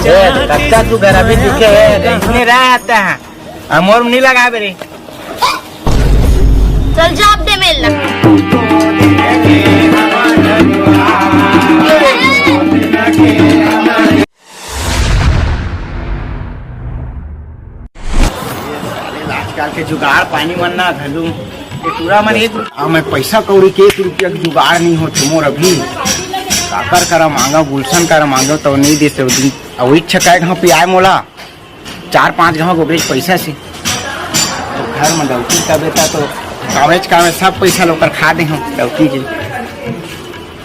कच्चा तू घर अभी दिखे इतने रहता है मोर नहीं लगा बेरे। चल जा अब दे मेल आजकल के जुगाड़ पानी मन ना घलू पूरा मन एक मैं पैसा कौड़ी के 1 रुपया के जुगाड़ नहीं हो मोर अभी काकर करा मांगा गुलशन करा मांगो तो नहीं दे दिन वही छकाए घाव पियाए मोला 4-5 घाव गोबरेज पैसा से तो घर में लौकी का बेटा तो कावेज कावे सब पैसा लोकर खा दे हम लौकी के।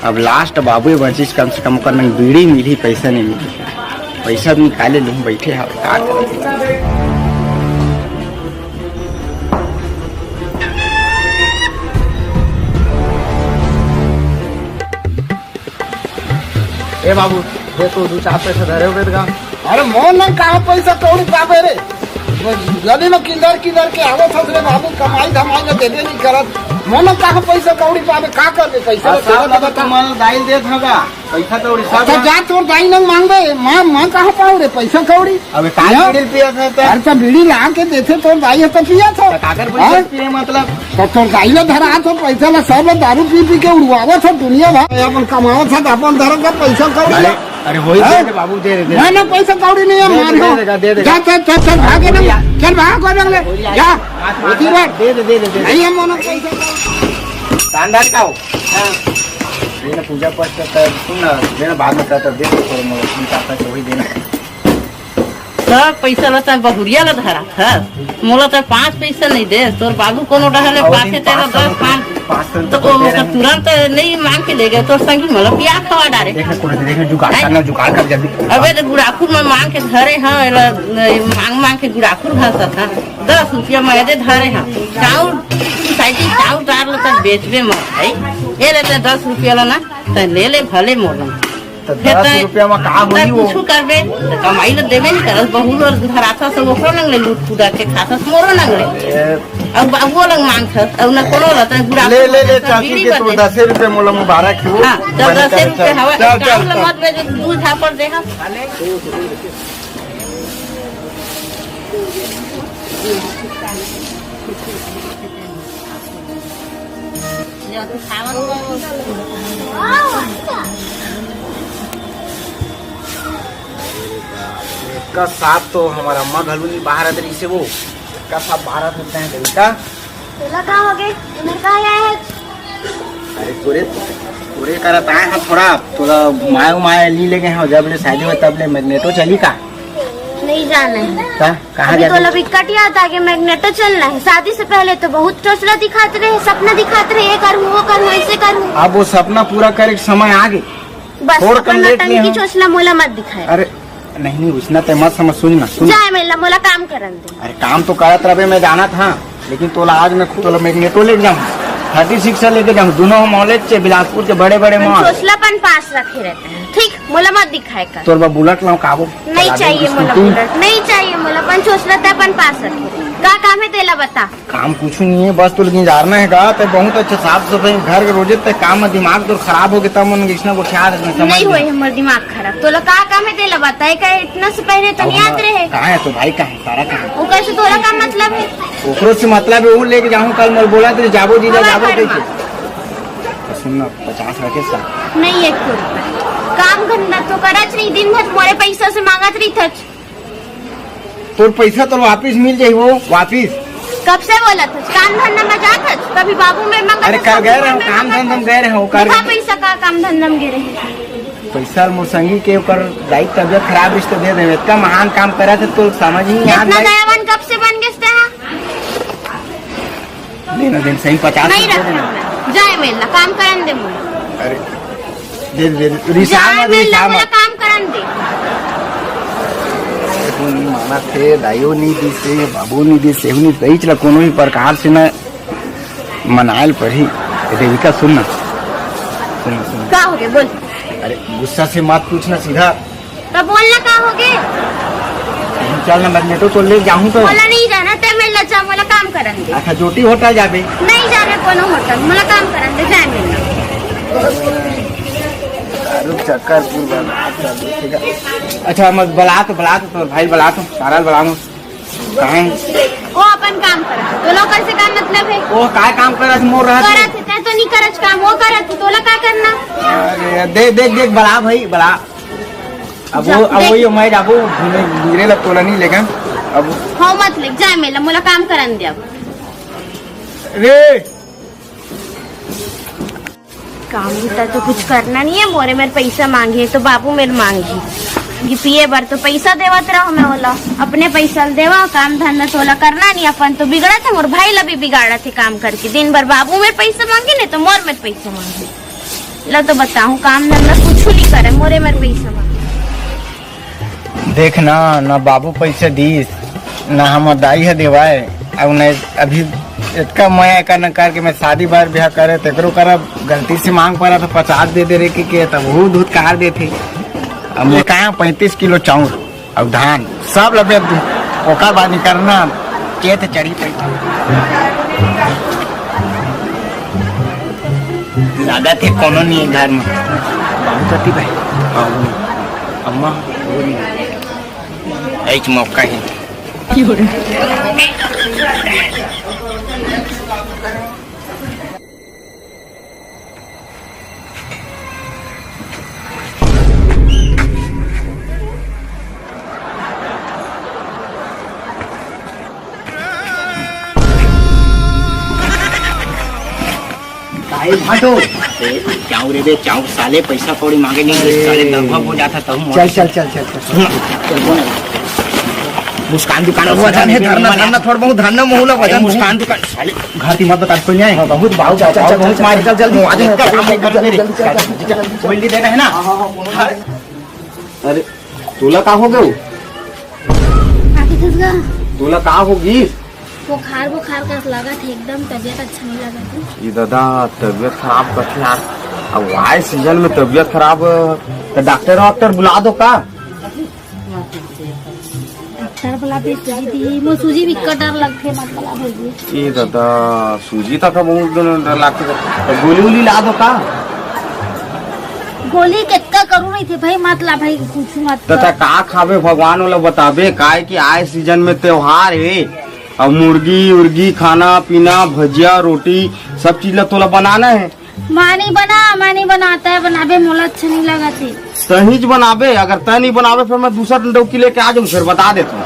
अब लास्ट बाबू बचिस कम से कम कर बीड़ी मिली पैसा नहीं मिली पैसा भी निकाले लूँ बैठे हैं का ए बाबू देखो 2-4 पैसा धरे हुए का। अरे मोन न कहा पैसा कौड़ी पावे रे गली में किंदर के आवत हस रे बाबू कमाई धमाई में देबे नहीं करत मोन न कहा पैसा कौड़ी पावे का करबे पैसा सब लगा तो मन दाइल देत होगा पैसा कौड़ी सब अच्छा जा तोर दाई न मांगबे मां कहां पाऊ रे पैसा कौड़ी अबे काल बीड़ी पिया था अरे तो बीड़ी ला के देथे तोर दाई तो पिया था काकर पैसा पिए मतलब तो तोर दाई ने धरा तो पैसा ला सब दारू पी के उड़वावत है दुनिया भर अपन कमावत है अपन धर का पैसा कौड़ी अरे वही दे बाबू दे ना पैसा कौड़ी नहीं है मार दे जा चल भागे ना चल भाग को ले जा होती बात दे नहीं है मोनो पैसा शानदार का हो देना पूजा पाठ करता है सुन ना देना बाद में करता दे थोड़ा मोड़ा चाहता है वही देना सब पैसा लता बहुरिया ला धरा था मोला तो 5 पैसा नहीं दे तोर बाबू कोनो डहले पासे तेरा 10-5 तो वो तुरंत नहीं मांग के ले गए तोर संगी मोला पिया खवा डारे देखा जुगाड़ कर जल्दी। अबे तो गुड़ाखुर में मांग के धरे हां मांग के गुड़ाखुर भाषा था 10 रुपया में दे धरे हां चाउर साइकिल चाउर डाल लेता बेचबे मत भाई ये लेते 10 रुपया ला ना तो ले ले भले मोला तो 10 रुपया में का होई वो कुछ करबे कमाई ल देबे नहीं करस बहुत और धराथा से ओकरो लंग ले लूट पूरा के खाता मोरो लंग ले अब वो लंग मांग था अब ना कोनो रहता गुड़ा ले चाची के तो 10 रुपया मोला मुबारक हो हां जब 10 रुपया हवा काम ल मत बेच दूध झापर दे हम जो तो खावन का साथ तो हमारा अम्मा घलूनी बाहर अदरी से वो का साथ बाहर होते हैं बेटा तोला का हो गए इधर का आया है अरे पूरे करत आए हैं थोड़ा थोड़ा माया ली ले गए हैं जब ले शादी हुआ तब ले मैग्नेटो चली का नहीं जाना है कहाँ तो लब इकट याद आ गया मैग्नेटो चलना है शादी से पहले तो बहुत चौचला दिखाते रहे सपना दिखाते रहे ये करूँ वो करूँ ऐसे करूँ अब वो सपना पूरा करे समय आ गई बस की चौचला मोला मत दिखाए। अरे नहीं उसना तो मत समझ सुन जाए मेला मोला काम करन दे। अरे काम तो करत रहे मैं जाना था लेकिन तोला आज मैं खुद मैग्नेटो ले जाऊँ 36 लेके जाऊँ दोनों मॉलेज से बिलासपुर के बड़े चौचलापन पास रखे रहते हैं ठीक मोला मत दिखाए कर तोर बुलेट लाऊं काबू नहीं चाहिए मोला बुलेट नहीं चाहिए मोला अपन चौचलापन पास रखे का काम है तेला बता काम कुछ नहीं है बस तो लेकिन जानना है का तो बहुत अच्छा साफ सफाई घर के रोजे तक काम में दिमाग तो खराब हो गया तब मन इसना को ख्याल रखना समझ नहीं हुए हमारा दिमाग खराब तोला का काम है तेला बताए का इतना से पहले तो नहीं याद रहे कहाँ है तो भाई कहाँ सारा कहाँ वो कैसे तोला का मतलब है ओकरो से मतलब है वो लेके जाऊँ कल मैं बोला तो जाबो जीजा जाबो कैसे सुनना 50 रखे सा नहीं 1 रुपया काम करना तो करच नहीं दिन भर मोरे पैसा से मांगत रही थच तो पैसा तो वापिस मिल जाये वो वापिस कब से बोला था काम धंधा में जाता कभी बाबू में मांगा अरे कर गए रहे काम धंधा में गए रहे कर पैसा का काम धंधा में गिरे पैसा मोरसंगी के ऊपर दाई तबियत खराब रिश्ते दे दे इतना महान काम करा था तो समझ ही नहीं इतना दयावान कब से बन गए देना दिन सही 50 नहीं रखना जाए मेला काम करन दे मुझे अरे दे रिसाम काम करन दे नहीं माना थे दाइयो नहीं दी से बाबू नहीं दी से नहीं दही चला कोनो भी प्रकार से न मनायल पड़ी देविका सुनना क्या हो गया बोल अरे गुस्सा से मत पूछना सीधा तो बोलना क्या हो गया चल ना मैग्नेटो तो ले जाऊँ तो बोला नहीं जाना ते मेला जा मोला काम करन दे अच्छा जोटी होटल जाबे नहीं जाना कोनो होटल मोला काम करन दे जाए मेला दारू चक्कर पूरी बर्बाद कर दी, ठीक है। अच्छा मैं बुला तो भाई बुला तो सारा बुला दो कहें वो अपन काम करा तो लोग कर से काम मतलब है वो काय काम कर मोर रहा करा थे तै तो नहीं करच काम वो करत तो ला का करना। अरे देख देख देख बुला भाई बुला। अब वही मैं जाबो गिरे लग तोला नहीं लेकिन अब हो मत ले जा मेला मोला काम करन दे। अब रे काम होता तो कुछ करना नहीं है मोरे मेरे पैसा मांगे तो बाबू मेरे मांगी ये पिए बर तो पैसा देवत रहो मैं बोला अपने पैसा देवा काम धंधा तोला करना नहीं अपन तो बिगड़ा थे मोर भाई ला भी बिगाड़ा थे काम करके दिन भर बाबू मेरे पैसा मांगे नहीं तो मोर मेरे पैसा मांगे ला तो बताऊं काम धंधा कुछ नहीं करे मोरे मेरे पैसा मांगे। देख ना बाबू पैसे दीस ना हम दाई है देवाए अब नहीं अभी इतना मैं करना करके मैं शादी बार ब्याह करे तेकरो कर गलती से मांग पड़ा तो 50 दे दे रे के तब वो दूध कहा देते अब मैं कहा 35 किलो चाउर अब धान सब लबे ओकर बाद नहीं करना केत चढ़ी पैसा ज्यादा थे कोनो नहीं है घर में बाबू कति भाई अम्मा एक मौका है चाऊ रे चाऊ साले पैसा कौड़ी मांगे नहीं साले लगभग हो जाता तब चल मुस्कान दुकान वजन है धरना थोड़ा बहुत धरना मोहला वजन मुस्कान दुकान साले घाटी मत बता कोई नहीं बहुत भाव चाचा बहुत मार चल जल्दी आज का काम कर मेरे बोल दे रहे ना। अरे तोला का हो गयो तोला का होगी बुखार बुखार का लगा था एकदम तबीयत अच्छा नहीं लगा था। ये दादा तबीयत खराब करते यार अब वाई सीजन में तबीयत खराब तो डॉक्टर बुला दो का डॉक्टर बुला दे दी मो सूजी भी डर लगते मत बुला भेजिए। ये दादा सूजी तक बहुत डर लगते तो गोली वोली ला दो का गोली कितना करू नहीं थे भाई मत ला भाई कुछ मत तथा का खावे भगवान वाला बताबे काय कि आए सीजन में त्योहार है अब मुर्गी उर्गी खाना पीना भजिया रोटी सब चीज ला तोला बनाना है। माँ नहीं बनाता है बनाबे मोला अच्छा नहीं लगा थे तहीज बनाबे अगर तय नहीं बनाबे फिर मैं दूसरा डंडौकी लेके आ जाऊँ फिर बता देता हूँ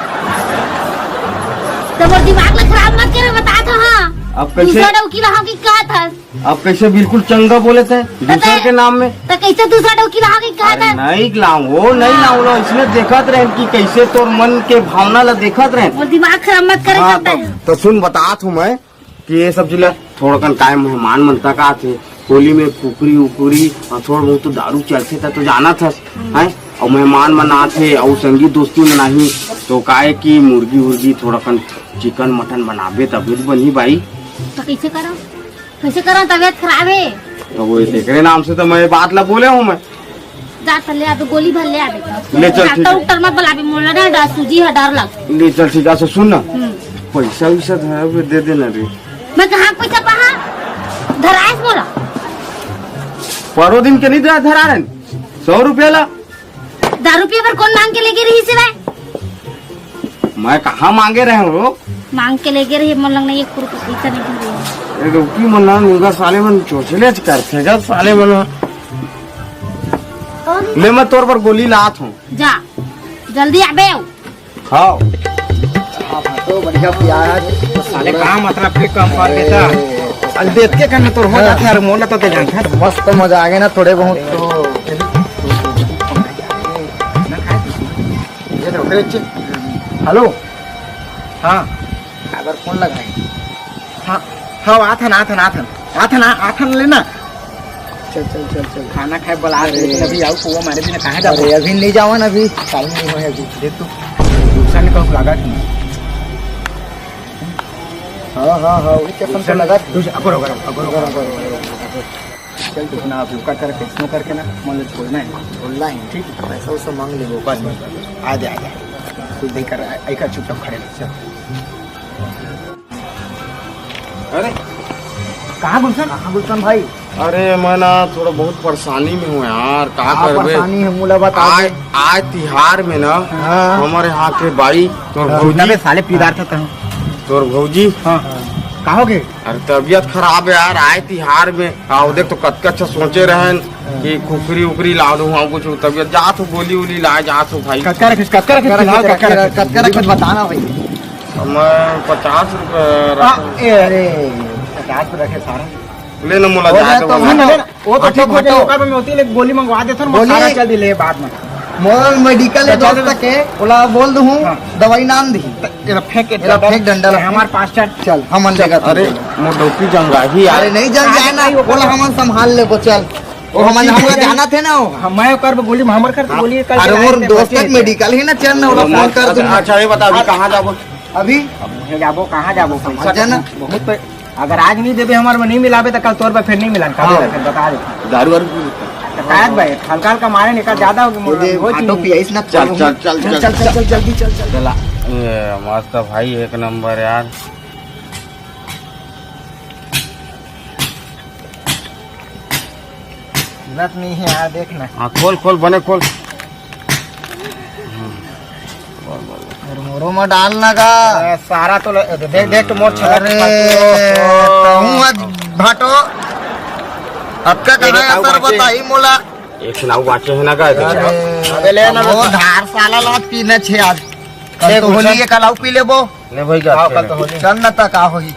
तो वो दिमाग में खराब मत करे बता दो। हाँ अब कैसे दूसरा डौकी वहाँ की कहा था अब कैसे बिल्कुल चंगा बोले थे दूसरे के नाम में तो कैसे दूसरा डौकी वहाँ की कहा था नहीं लाऊं वो नहीं लाऊं इसमें देखत रहे कि कैसे तोर मन के भावना ला देखत रहे वो दिमाग खराब मत करे हाँ, करता है। तो सुन बतात हूँ मैं कि ये सब चीज थोड़ा कन काय मेहमान मनता का थे होली में कुकरी उकुरी और थोड़ा बहुत तो दारू चलते था तो जाना था है और मेहमान मना थे और संगीत दोस्ती में नहीं तो काय की मुर्गी उर्गी थोड़ा कन चिकन मटन बनाबे तबीयत बनी भाई तो कैसे करो तबीयत खराब है तो वो तेरे नाम से तो मैं बात ला बोले हूँ मैं जा चल ले आबे गोली भर ले आबे ले चल ठीक है। डॉक्टर मत बुलाबे मोला ना डर सूजी है डर लग ले चल ठीक है सुन ना पैसा वैसा धरा दे देना रे मैं कहाँ पैसा पहा धराएस मोला परो दिन के नहीं धरा रहे 100 रुपया ला दारू पिए पर कौन मांग के लेके रही सिवाय मैं कहाँ मांगे रहे हो मांग के लेके रही मोला नहीं 1 रुपया पैसा नहीं दे रुकी मना मुंगा साले मन चोचले करते जब साले मन ले मैं तोर पर गोली लात हूँ जा जल्दी आबे खाओ तो बढ़िया प्याज साले कहाँ मतलब के कम कर देता अल देख के करने तोर हो जाता है मोला तो जानता है मस्त मजा आ गया ना थोड़े बहुत तो हेलो हाँ अगर फोन लगाए हाँ हाँ आथन लेना चल खाना खाए बुला अभी आओ कुआ मारे बिना कहाँ जा अरे अभी नहीं जावा ना अभी टाइम नहीं हुआ है अभी देख तू दूसरा ने कहो लगा थी हाँ वही चप्पल से लगा अगर चल तू ना अभी कर कैसनो करके ना मान लो छोड़ना है बोलना है ठीक पैसा उसे मांग ले बस आ जा तू देख कर आई का चुपचाप खड़े चल अरे कहाँ गुलशन भाई? अरे मैं ना थोड़ा बहुत परेशानी में हूँ यार, का करबे। परेशानी है मुला बता। आज तिहार में ना हाँ। हमारे यहाँ के बाई तोर भौजी साले पीदार था तोर भौजी कहोगे? अरे तबियत खराब है यार, आए तिहार में आओ देख तो कत अच्छा सोचे रहन कि खुखरी उखरी ला दो हम कुछ तबियत जात हो, गोली उली ला जात हो भाई। कतका रखिस बताना भाई। मैं 50 रुपए अरे 50 रखे सारा ले ना मुला जा दो। वो तो ठीक हो जाए, ओकर में होती ले गोली मंगवा देथन मैं सारा चल दी ले बाद में। मोर मेडिकल है दोस्त के बोला बोल दूं दवाई नाम दी तेरा फेंक डंडा हमारे पास चल हम लेगा। अरे मोर डोकी जंगा ही अरे नहीं जंग जाए ना, बोला हम संभाल ले को चल। वो हम जाना थे ना, मैं ओकर गोली हमर कर गोली कल। अरे मोर दोस्त तक मेडिकल ही ना चल ना, ओला फोन कर दूं। अच्छा ये बता अभी कहाँ जाबो? अभी जाबो कहाँ जाबो? पैसा जाना बहुत अगर आज नहीं देबे हमारे में नहीं मिलाबे तो कल तोर पे फिर नहीं मिलन का बता दे। दारू वारू शायद भाई हल्का हल्का मारे निकल ज्यादा हो ऑटो पियाइस ना। चल चल चल चल चल चल जल्दी चल चल। चला ये मस्त भाई, एक नंबर यार। जरूरत नहीं है यार, देखना। हाँ खोल खोल बने खोल। मोरो में डालना का सारा तो देख देख तो मोर छला। अरे भाटो अब क्या करना है सर बताई मोला। एक सुनाऊ बाचे है ना का? अबे ले ना वो धार साला ला पीने छे आज। कल तो होली के कलाऊ पी लेबो। ले भाई क्या कल तो होली। चल न ता का होई।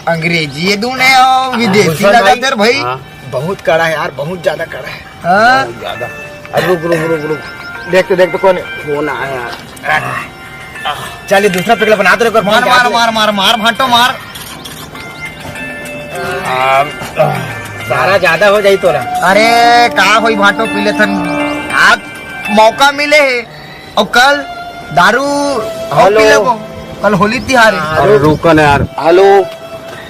अंग्रेजी ये दूने और विदेशी लगातार भाई। बहुत कड़ा है यार, बहुत ज्यादा कड़ा है। हाँ ज्यादा। अरे रुक रुक रुक रुक, देख तो कौन है? फोन आया यार। चलिए दूसरा पिघला बना दे। मार मार मार मार मार भाटो मार। सारा ज्यादा हो जाई तोरा। अरे का होई भाटो पीले थन आज मौका मिले है और कल दारू हेलो। पी लेबो। कल होली तिहार है। अरे रुकन यार। हेलो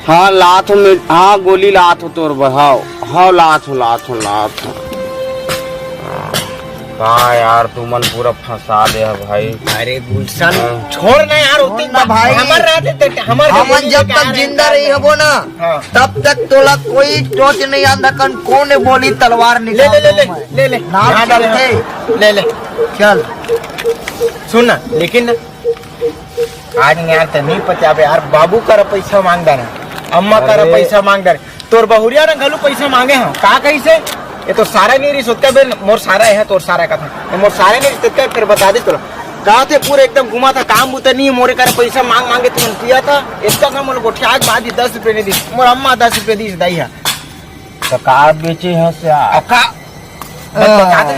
हाँ लात हो में, हाँ गोली लात हो तोर बढ़ाओ। हाँ लात हो का यार तू मन पूरा फंसा दे है भाई। अरे गुलशन छोड़ ना यार, होती ना भाई। हमर रहते हमर हमन जब तक जिंदा रही हबो ना हाँ। तब तक तोला कोई टोच नहीं आंदा कन कौन बोली तलवार ले निकाल ले ले दूं मैं। ले ले नाम यहाँ चलते ले ले चल। सुन ना, लेकिन आज यार तो नहीं पता यार। बाबू कर पैसा मांगदा ना, अम्मा कर पैसा मांगदा, तोर बहुरिया ना घलू पैसा मांगे हम का कैसे? ये तो सारा नहीं रिश्वत का बेल मोर सारा है तोर सारा का था। मोर सारे नहीं रिश्वत का फिर बता दे तोरा कहा थे पूरे एकदम घुमा था, काम बुता नहीं मोरे कर पैसा मांग मांगे तुम किया था। इसका काम मोर गोठिया के बाद 10 रुपए नहीं दी, मोर अम्मा 10 रुपए दी दाई है तो का बेचे है से का बता दे।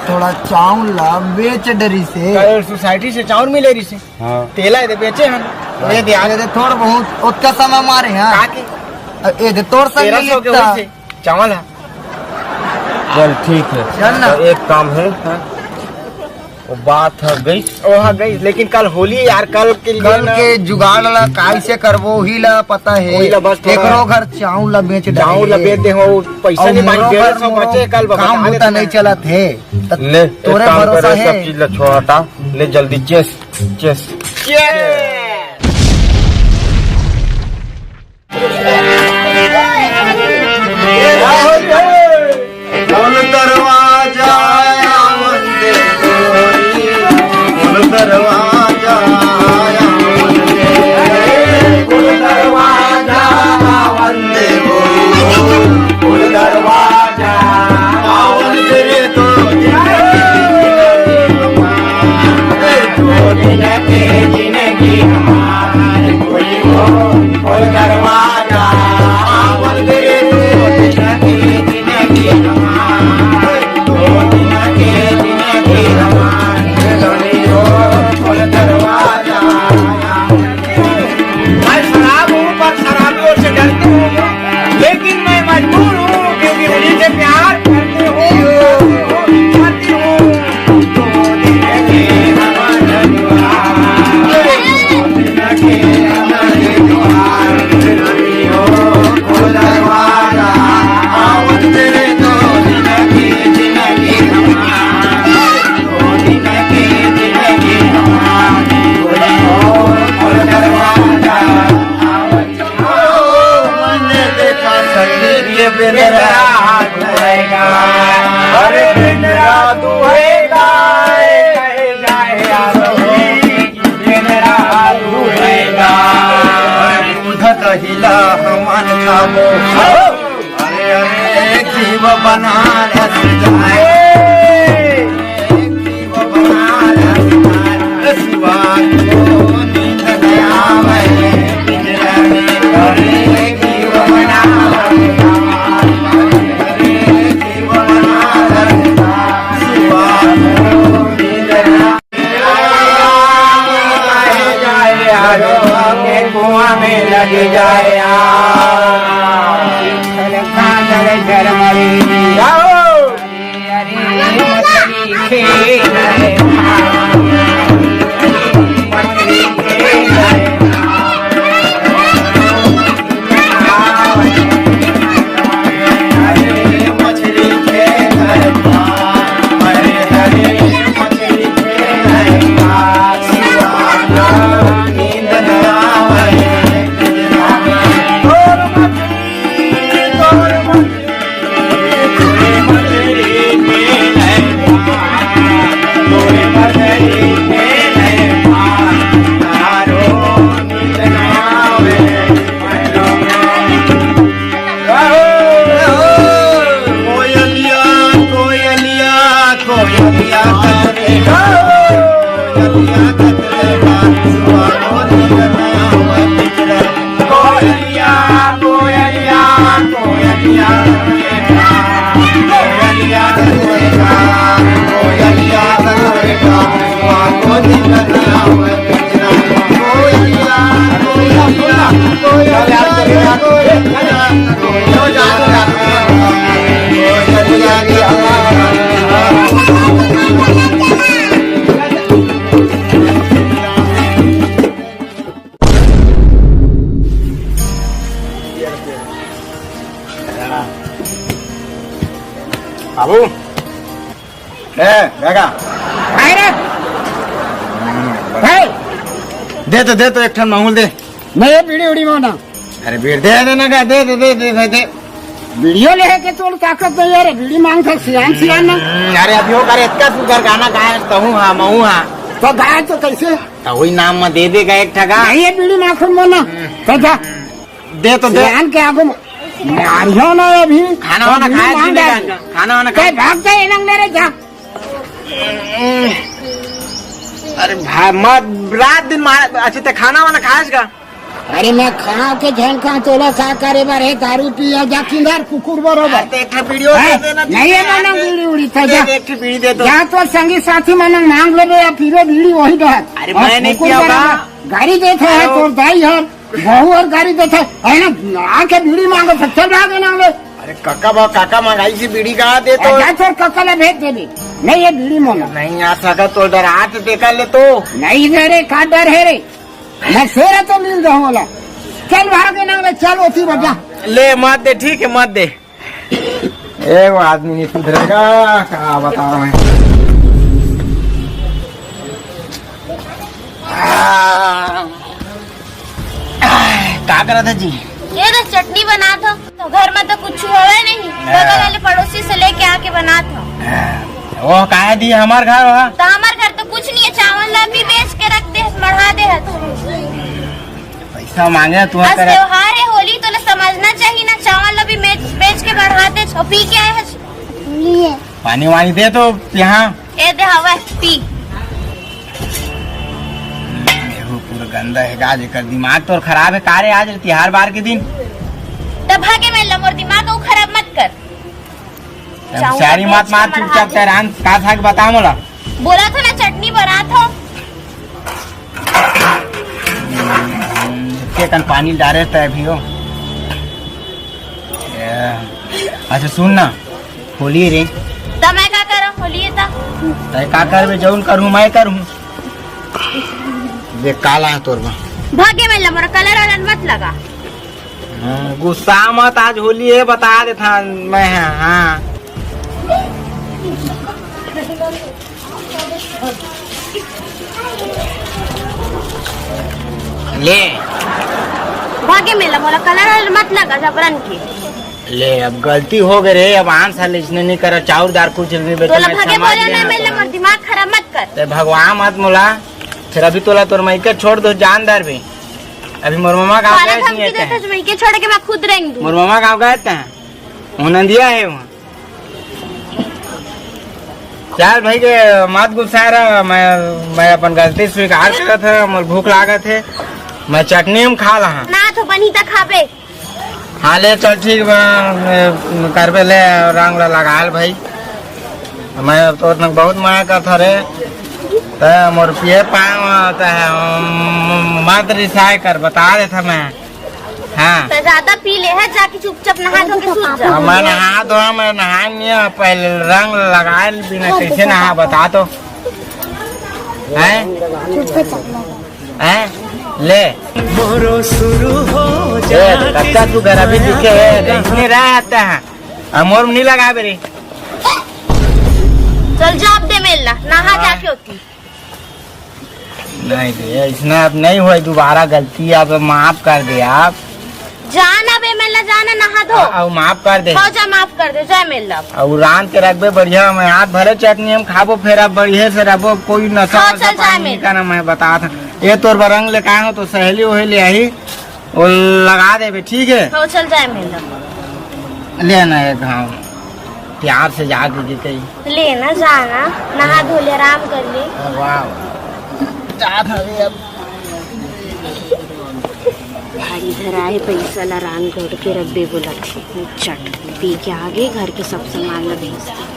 थोड़ा चावल ला बेच डरी से कल सोसाइटी से चाउर मिले रही से हाँ तेला दे बेचे हम ये दे आगे दे थोड़ा बहुत उतना समय मारे हैं का के ए दे तोड़ संग 1300 के लिखता वैसे चावल है। चल ठीक है। चल ना। तो एक काम है वो बात है गई ओह गई, लेकिन कल होली यार, कल के लिए कल ना- के जुगाड़ ला कैसे करबो ही ला पता है। वही ला बस थोड़ा- एकरो घर चावल ला बेच डाले। चाउर लपेट दे हो पैसा नहीं मांग 150 बचे कल काम होता नहीं चलत है। ले एक तोरे काम भरोसा करे, है। सब चीज ला छोड़ हटा ले जल्दी। चेस चेस दरवाजा वंदे गोरी, दरवाजा दरवाजा वंदे गोरी, दरवाजा वंदे रे तो जिंदगी हमारी कोई हो दरवाजा वंदे रे तो जिंदगी लेकिन मैं मजबूर हूँ क्योंकि उन्हीं से प्यार करते हूँ। ये बिंद्रा दुहेगा, अरे बिंद्रा दुहेगा, जाए यारो बिंद्रा दुहेगा, दूध दहिला मन खाबो, अरे अरे जीव बनारस जाए, जीव बनारस जाए, शिवा को नींद न आवे, बिंद्रा अरे जीव बनारस जाए, जीव बनारस जाए, शिवा को नींद न आवे, के कुआं में लग जाए बाबू बेगा दे तो एक ठन मामूल दे, मैं ये बीड़ी उड़ी माना, अरे बीड़ दे देना का, दे दे दे दे दे वीडियो ले के तोड़ ताकत नहीं यार, बीड़ी मांग था सियान ना। अरे अभी हो करे इतना तू घर गाना गाए कहूँ हाँ महू हाँ तो गाय तो कैसे तो वही नाम में दे देगा एक ठगा, नहीं ये बीड़ी माखन मोना तो जा दे तो दे, सियान के आगो मारियो ना अभी खाना वाना खाए, खाना वाना खाए, भाग जाए नंग ले जा। अरे भाई मत रात दिन मार अच्छे ते खाना वाना खाएस का, अरे मैं खा के झलका तोला सा करे बारे दारू पिया जा किंदार कुकुर बरोबर एक वीडियो दे देना, नहीं है माना बीड़ी उड़ी था जा, एक बीड़ी दे दो, या तो संगी साथी माना मांग ले या फिर बीड़ी वही रहा। अरे मैं नहीं किया होगा, गाड़ी देते है तो दाई है बहू और गाड़ी देते है ना, आके बीड़ी मांगो तो चल रहा है ना। अरे काका मंगाई सी बीड़ी कहाँ दे तो, तो कक्का ले भेज दे, नहीं ये बीड़ी मोना नहीं आ सका तो डर हाथ देखा ले तो, नहीं नहीं रे का डर है रे, मैं शेर तो मिल जाऊँ वाला, चल भागे ना, चल उसी बजा ले मत दे, ठीक है मत दे, एक आदमी नहीं सुधरेगा, क्या बताओ मैं, क्या करा था जी, ये तो चटनी बना था, तो घर में तो कुछ हुआ नहीं, बगल वाले पड़ोसी से लेके आके बना था। वो कहा दी हमार घर वहाँ, तो हमारे घर तो कुछ नहीं है, चावल ला भी बेच के रख दे, बढ़ा दे है तो। पैसा मांगे तू आज त्योहार है होली, तो समझना चाहिए ना, चावल ला भी बेच के बढ़ाते, पी के आए है, पानी वानी दे तो यहाँ, ए दे हवा पी, पूरा गंदा है गाज कर, दिमाग तो खराब है, कारे आज त्योहार बार के दिन, तब भागे में लमोर दिमाग को खराब मत कर, सारी मत मार चुपचाप तेरान का था कि बता मोला, बोला था ना चटनी बना था, के कन पानी डाले था अभी हो, अच्छा सुन ना, होली रे, तो मैं क्या करूँ होली है तो का कर जौन करूँ मैं करूँ, देख काला है तोर में, भागे में लमोर कलर वाला मत लगा, गुस्सा मत, आज होली है बता देता मैं, हाँ ले भागे में लमोर कलर वाला मत लगा जबरन की, ले अब गलती हो गई रे, अब आन साल इसने नहीं करा चाउर दार कुछ नहीं बेटा तोला मैं भागे समाज बोले में ना मेरे मोर दिमाग खराब मत कर। ते भगवान मत मोला, फिर अभी तोला तोर माइके छोड़ दो जानदार भी। अभी मोर मामा गाँव साला गए धमकी नहीं देता है, मैं के छोड़ के मैं खुद रहेंगी। मोर मामा गाँव गए थे, उन्हें दिया है वहाँ। चल भाई के मत गुस्सा रहा, मैं अपन गलती स्वीकार करा था, मोर भूख लागत है, मैं चटनी में खा रहा। ना तो बनी तक खाबे। हाँ ले चल ठीक करबे ले रंग लगाल भाई, मैं तो बहुत माया कर था रे, तो मोर पिए पाता है मत रिसाय कर बता रहे था मैं। हाँ तो ज्यादा पी ले है, जाके चुपचाप नहा धो के सूत जा। मैं नहा दो, मैं नहा नहीं है, पहले रंग लगाए बिना कैसे नहा बता तो हैं ले कच्चा तू घर अभी दिखे है रहता है मोर नहीं लगा बेरी। चल जा अब दे मेला नहा जाके होती। नहीं दे इसने अब नहीं हुआ दोबारा गलती, अब माफ कर दे आप। जाना बे मेला जाना नहा धो। अब माफ कर दे। हो जा माफ कर दे जा मेला। और रान के रखबे बढ़िया, मैं हाथ भरे चटनी हम खाबो, फिर अब बढ़िया से रखबो, कोई नशा हाँ, वशा चल पानी नहीं करना। मैं बता था ये तोर बरंग ले का हो तो सहेली वहेली आई वो लगा देबे ठीक है। हो चल जाए मेला लेना एक घाव प्यार से जाके जी कही लेना जाना नहा धो ले आराम कर ले। वाह भारी धराए पैसा ला रान गढ़ के रब्बे बोला चट पी के आगे घर के सब सामान ला भेजते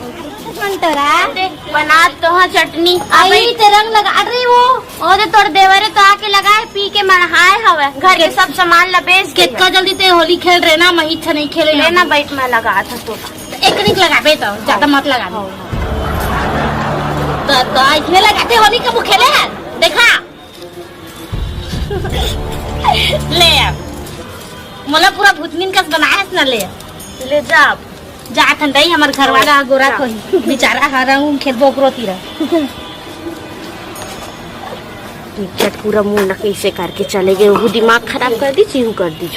बना तो हाँ चटनी आई ते रंग लगा रही वो और तोड़ देवरे तो आके लगाए पी के मनहाए हवे घर के सब सामान ला बेच कितना जल्दी ते होली खेल रहे ना, मैं इच्छा नहीं खेले लेना बैठ में लगा था तो एक निक लगाबे तो ज्यादा मत लगा तो आज में लगाते होली कब खेले हैं देखा ले अब मोला पूरा भूतनीन का बनाया ना ले जा जा ठंडाई हमार घर वाला गोरा को बेचारा हरा हूँ खेत बोकरो तीरा चट पूरा मुंह न कैसे करके चले गए, वो दिमाग खराब कर दी चीहू कर दी।